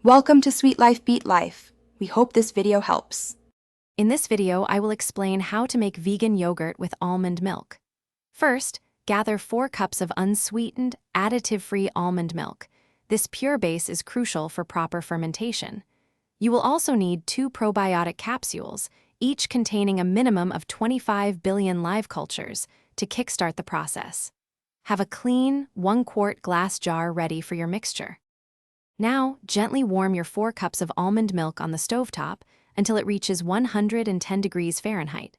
Welcome to Sweet Life Beat Life. We hope this video helps. In this video, I will explain how to make vegan yogurt with almond milk. First, gather 4 cups of unsweetened, additive-free almond milk. This pure base is crucial for proper fermentation. You will also need 2 probiotic capsules, each containing a minimum of 25 billion live cultures, to kickstart the process. Have a clean, 1-quart glass jar ready for your mixture. Now, gently warm your 4 cups of almond milk on the stovetop until it reaches 110 degrees Fahrenheit.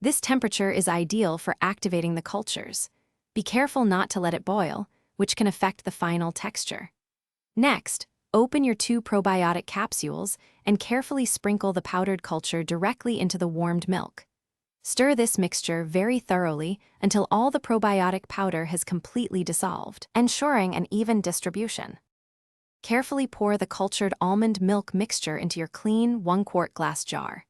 This temperature is ideal for activating the cultures. Be careful not to let it boil, which can affect the final texture. Next, open your 2 probiotic capsules and carefully sprinkle the powdered culture directly into the warmed milk. Stir this mixture very thoroughly until all the probiotic powder has completely dissolved, ensuring an even distribution. Carefully pour the cultured almond milk mixture into your clean 1-quart glass jar.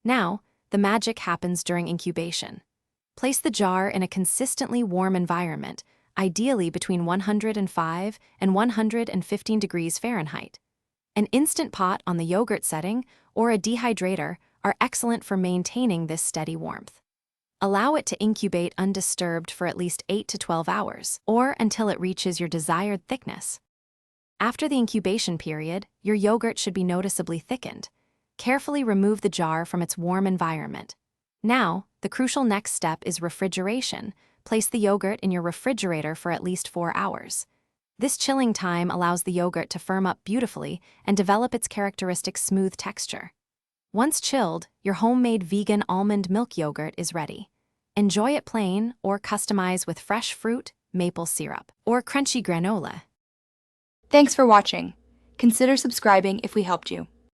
Now, the magic happens during incubation. Place the jar in a consistently warm environment, ideally between 105 and 115 degrees Fahrenheit. An instant pot on the yogurt setting or a dehydrator are excellent for maintaining this steady warmth. Allow it to incubate undisturbed for at least 8 to 12 hours, or until it reaches your desired thickness. After the incubation period, your yogurt should be noticeably thickened. Carefully remove the jar from its warm environment. Now, the crucial next step is refrigeration. Place the yogurt in your refrigerator for at least 4 hours. This chilling time allows the yogurt to firm up beautifully and develop its characteristic smooth texture. Once chilled, your homemade vegan almond milk yogurt is ready. Enjoy it plain or customize with fresh fruit, maple syrup, or crunchy granola. Thanks for watching. Consider subscribing if we helped you.